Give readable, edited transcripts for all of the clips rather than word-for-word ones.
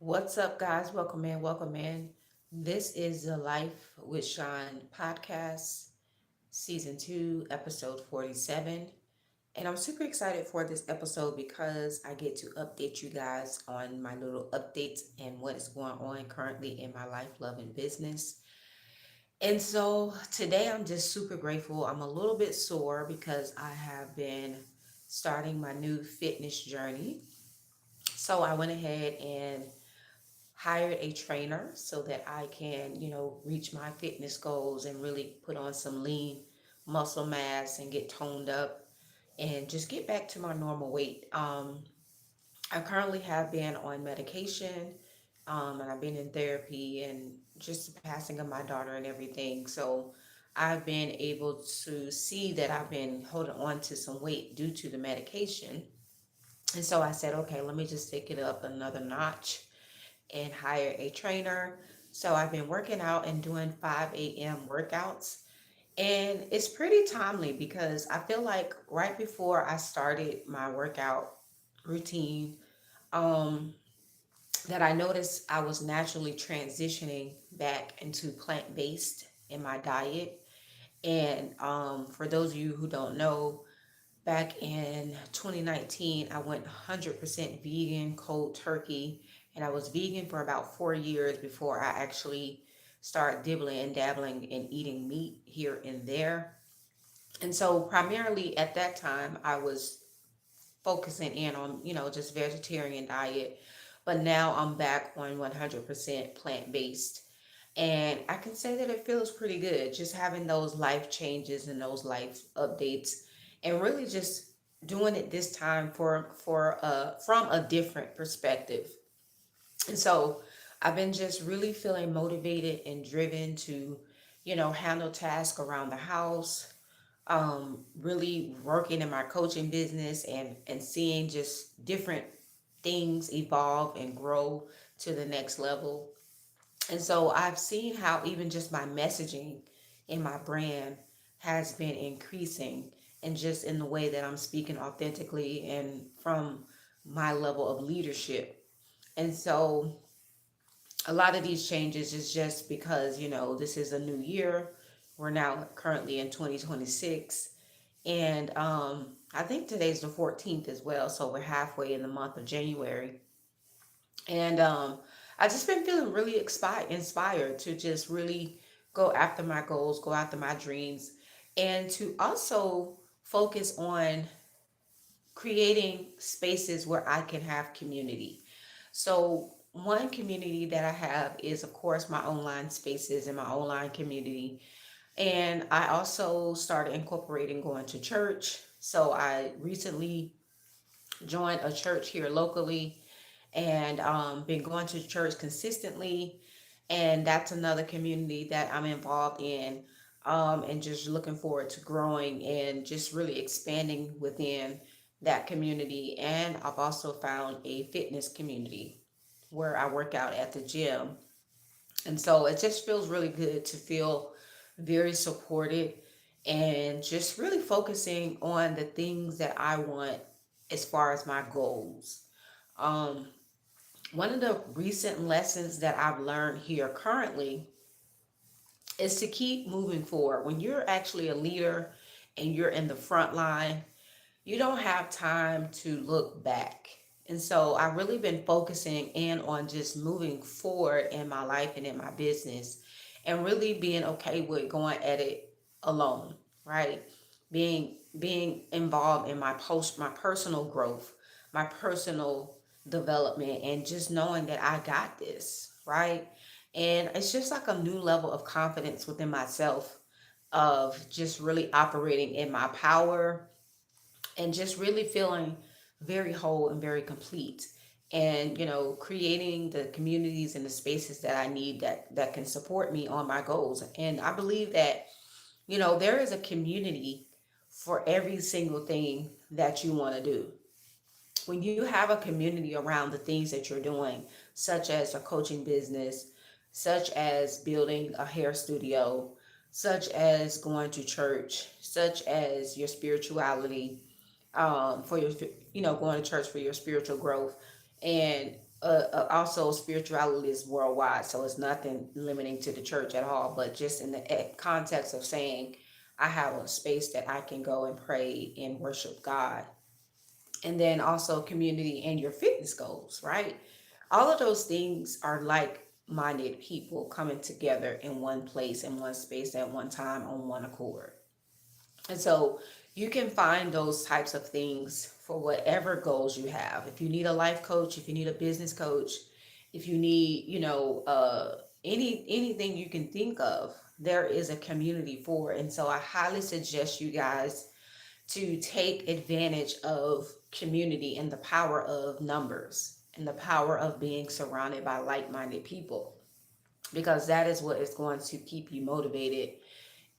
What's up, guys? Welcome in, welcome in. This is the Life with Sean podcast, season 2, episode 47. And I'm super excited for this episode because I get to update you guys on my little updates and what is going on currently in my life, love, and business. And so today I'm just super grateful. I'm a little bit sore because I have been starting my new fitness journey. So I went ahead and hired a trainer so that I can, reach my fitness goals and really put on some lean muscle mass and get toned up and just get back to my normal weight. I currently have been on medication, and I've been in therapy and just the passing of my daughter and everything. So I've been able to see that I've been holding on to some weight due to the medication. And so I said, okay, let me just take it up another notch and hire a trainer. So I've been working out and doing 5 a.m. workouts. And it's pretty timely because I feel like right before I started my workout routine, um, that I noticed I was naturally transitioning back into plant based in my diet. And for those of you who don't know, back in 2019, I went 100% vegan, cold turkey, and I was vegan for about 4 years before I actually started dibbling and dabbling in eating meat here and there. And so, primarily at that time, I was focusing in on, just vegetarian diet, but now I'm back on 100% plant based. And I can say that it feels pretty good just having those life changes and those life updates and really just doing it this time for from a different perspective. And so I've been just really feeling motivated and driven to, handle tasks around the house, really working in my coaching business and seeing just different things evolve and grow to the next level. And so I've seen how even just my messaging in my brand has been increasing, and just in the way that I'm speaking authentically and from my level of leadership. And so a lot of these changes is just because, this is a new year. We're now currently in 2026. And I think today's the 14th as well. So we're halfway in the month of January. And I just been feeling really inspired to just really go after my goals, go after my dreams, and to also focus on creating spaces where I can have community. So, one community that I have is, of course, my online spaces and my online community. And I also started incorporating going to church. So, I recently joined a church here locally and been going to church consistently. And that's another community that I'm involved in, and just looking forward to growing and just really expanding within that community. And I've also found a fitness community where I work out at the gym. And so it just feels really good to feel very supported and just really focusing on the things that I want as far as my goals. Um, One of the recent lessons that I've learned here currently is to keep moving forward. When you're actually a leader and you're in the front line, you don't have time to look back. And so I've really been focusing in on just moving forward in my life and in my business and really being okay with going at it alone, right? Being involved in my personal growth, my personal development, and just knowing that I got this, right? And it's just like a new level of confidence within myself of just really operating in my power and just really feeling very whole and very complete, and creating the communities and the spaces that I need that can support me on my goals. And I believe that there is a community for every single thing that you want to do. When you have a community around the things that you're doing, such as a coaching business, such as building a hair studio, such as going to church, such as your spirituality, for your, going to church for your spiritual growth, and Also spirituality is worldwide, so it's nothing limiting to the church at all, but just in the context of saying I have a space that I can go and pray and worship God. And then also community and your fitness goals, right? All of those things are like minded people coming together in one place, in one space at one time on one accord. And so you can find those types of things for whatever goals you have. If you need a life coach, if you need a business coach, if you need, anything you can think of, there is a community for it. And so I highly suggest you guys to take advantage of community and the power of numbers and the power of being surrounded by like-minded people, because that is what is going to keep you motivated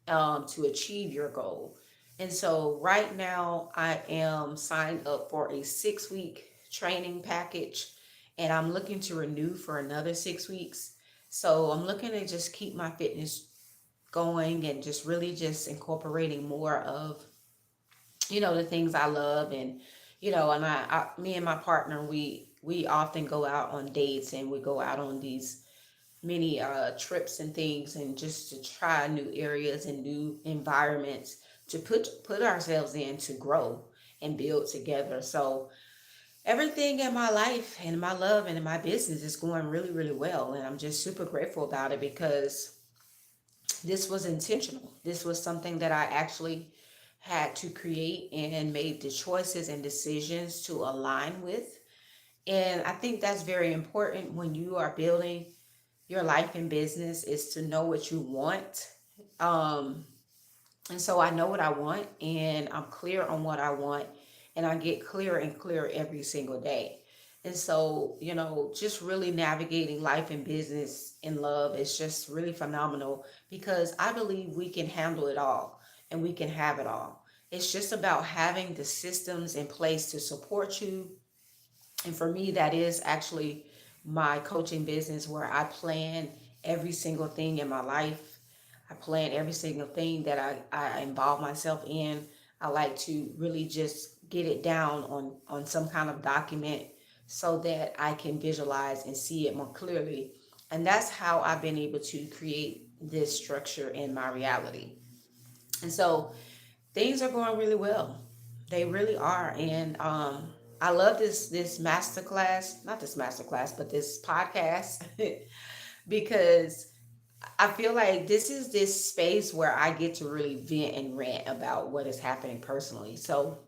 to achieve your goal. And so right now I am signed up for a 6 week training package, and I'm looking to renew for another 6 weeks. So I'm looking to just keep my fitness going and just really just incorporating more of, the things I love. And, and me and my partner, we often go out on dates, and we go out on these many trips and things, and just to try new areas and new environments to put ourselves in to grow and build together. So everything in my life and my love and in my business is going really, really well, and I'm just super grateful about it, because this was intentional. This was something that I actually had to create and made the choices and decisions to align with. And I think that's very important when you are building your life and business, is to know what you want. Um, and so I know what I want, and I'm clear on what I want, and I get clearer and clearer every single day. And so, just really navigating life and business and love is just really phenomenal, because I believe we can handle it all and we can have it all. It's just about having the systems in place to support you. And for me, that is actually my coaching business, where I plan every single thing in my life. I plan every single thing that I involve myself in. I like to really just get it down on some kind of document so that I can visualize and see it more clearly. And that's how I've been able to create this structure in my reality. And so things are going really well. They really are. And I love this masterclass, not this masterclass, but this podcast because I feel like this space where I get to really vent and rant about what is happening personally. So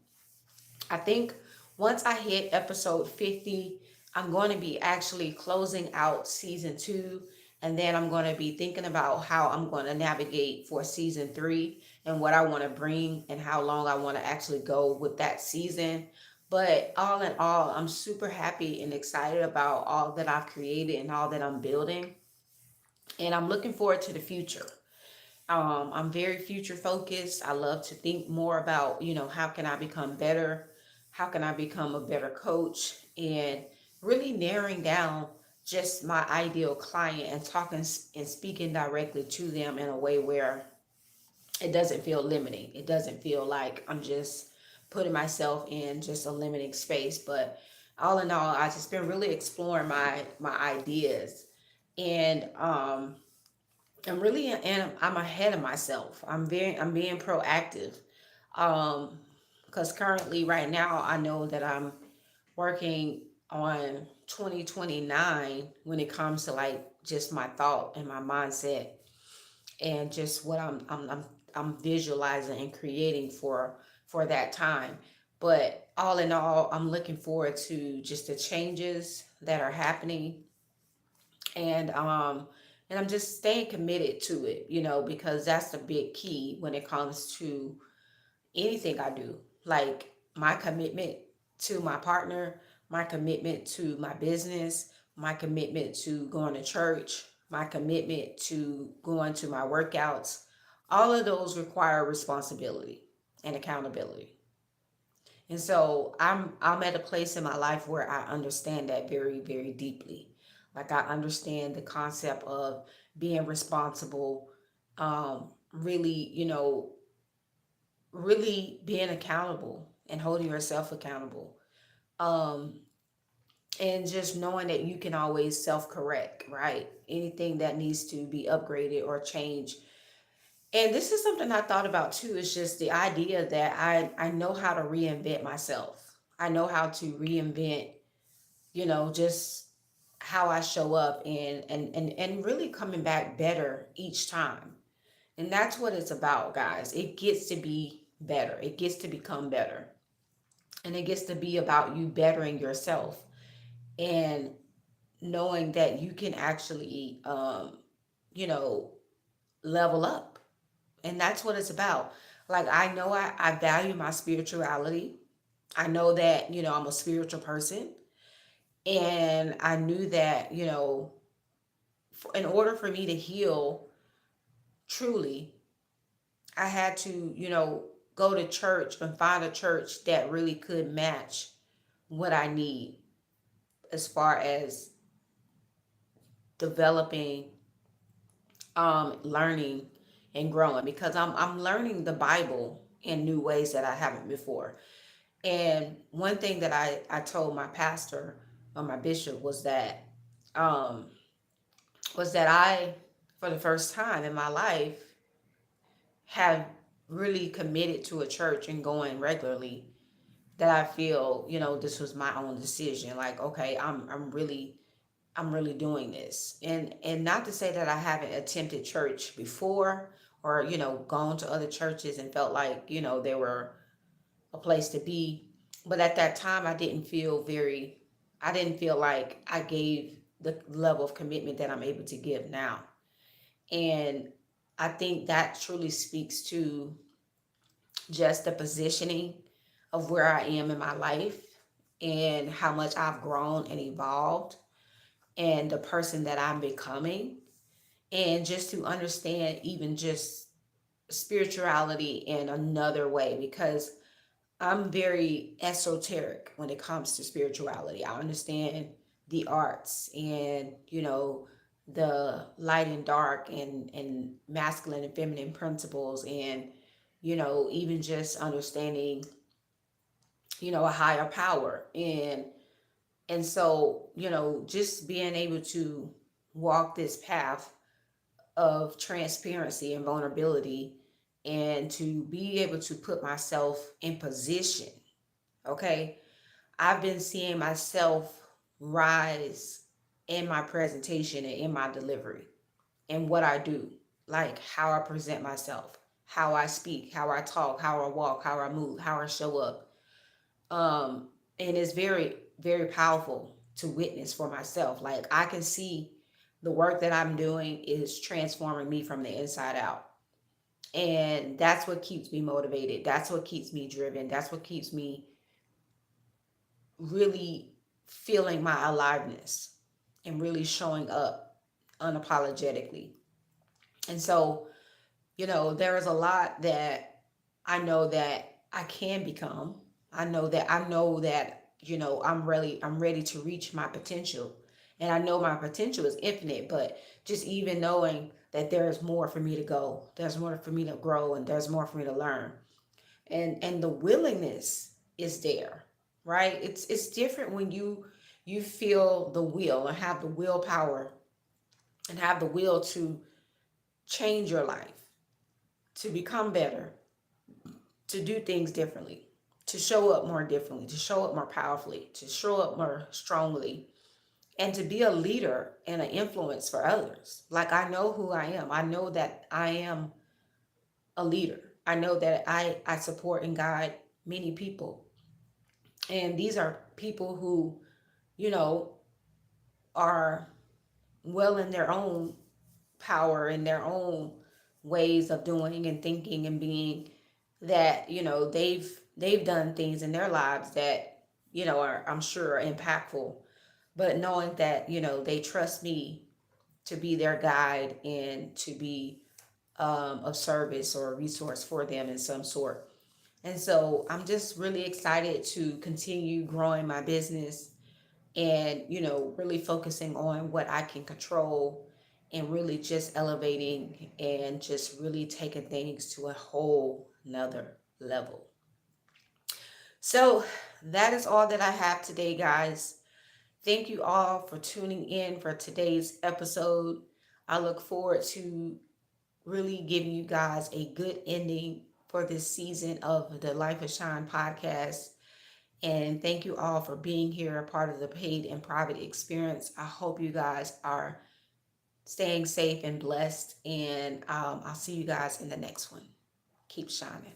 I think once I hit episode 50, I'm going to be actually closing out season 2. And then I'm going to be thinking about how I'm going to navigate for season 3 and what I want to bring and how long I want to actually go with that season. But all in all, I'm super happy and excited about all that I've created and all that I'm building. And I'm looking forward to the future. I'm very future focused. I love to think more about, how can I become better? How can I become a better coach? And really narrowing down just my ideal client and talking and speaking directly to them in a way where it doesn't feel limiting. It doesn't feel like I'm just putting myself in just a limiting space. But all in all, I just been really exploring my ideas. And I'm ahead of myself. I'm being proactive. Um, because currently right now I know that I'm working on 2029 when it comes to like just my thought and my mindset, and just what I'm visualizing and creating for that time. But all in all, I'm looking forward to just the changes that are happening, and I'm just staying committed to it, because that's the big key when it comes to anything I do. Like my commitment to my partner, my commitment to my business, my commitment to going to church, my commitment to going to my workouts. All of those require responsibility and accountability. And so I'm at a place in my life where I understand that very, very deeply. Like I understand the concept of being responsible, really, really being accountable and holding yourself accountable. Um, And just knowing that you can always self correct, right? Anything that needs to be upgraded or changed. And this is something I thought about too. It's just the idea that I know how to reinvent myself. I know how to reinvent, just how I show up, and really coming back better each time. And that's what it's about, guys. It gets to be better. It gets to become better. And it gets to be about you bettering yourself and knowing that you can actually, you know, level up. And that's what it's about. Like, I know I value my spirituality. I know that, I'm a spiritual person. And I knew that, in order for me to heal truly, I had to, go to church and find a church that really could match what I need as far as developing, learning and growing, because I'm learning the Bible in new ways that I haven't before. And one thing that I told my pastor or my bishop um was that I, for the first time in my life, have really committed to a church and going regularly, that I feel, this was my own decision. Like, okay, I'm really doing this. And not to say that I haven't attempted church before, or, gone to other churches and felt like, they were a place to be. But at that time I didn't feel like I gave the level of commitment that I'm able to give now. And I think that truly speaks to just the positioning of where I am in my life, and how much I've grown and evolved, and the person that I'm becoming. And just to understand even just spirituality in another way, because I'm very esoteric when it comes to spirituality. I understand the arts, and, the light and dark, and masculine and feminine principles, and, even just understanding, a higher power. And so, just being able to walk this path of transparency and vulnerability, and to be able to put myself in position. Okay. I've been seeing myself rise in my presentation and in my delivery and what I do, like how I present myself, how I speak, how I talk, how I walk, how I move, how I show up. And it's very, very powerful to witness for myself. Like, I can see the work that I'm doing is transforming me from the inside out. And that's what keeps me motivated. That's what keeps me driven. That's what keeps me really feeling my aliveness and really showing up unapologetically. And so, there is a lot that I know that I can become. I know that, I'm ready to reach my potential. And I know my potential is infinite, but just even knowing that there's more for me to go, there's more for me to grow, and there's more for me to learn. And the willingness is there, right? It's different when you feel the will and have the willpower and have the will to change your life, to become better, to do things differently, to show up more differently, to show up more powerfully, to show up more strongly, and to be a leader and an influence for others. Like, I know who I am. I know that I am a leader. I know that I support and guide many people. And these are people who, you know, are well in their own power and their own ways of doing and thinking and being, that, they've done things in their lives that, are, I'm sure, are impactful. But knowing that, they trust me to be their guide and to be, of service or a resource for them in some sort. And so I'm just really excited to continue growing my business, and, really focusing on what I can control, and really just elevating and just really taking things to a whole nother level. So that is all that I have today, guys. Thank you all for tuning in for today's episode. I look forward to really giving you guys a good ending for this season of the Life of Shine podcast. And thank you all for being here, a part of the paid and private experience. I hope you guys are staying safe and blessed. And I'll see you guys in the next one. Keep shining.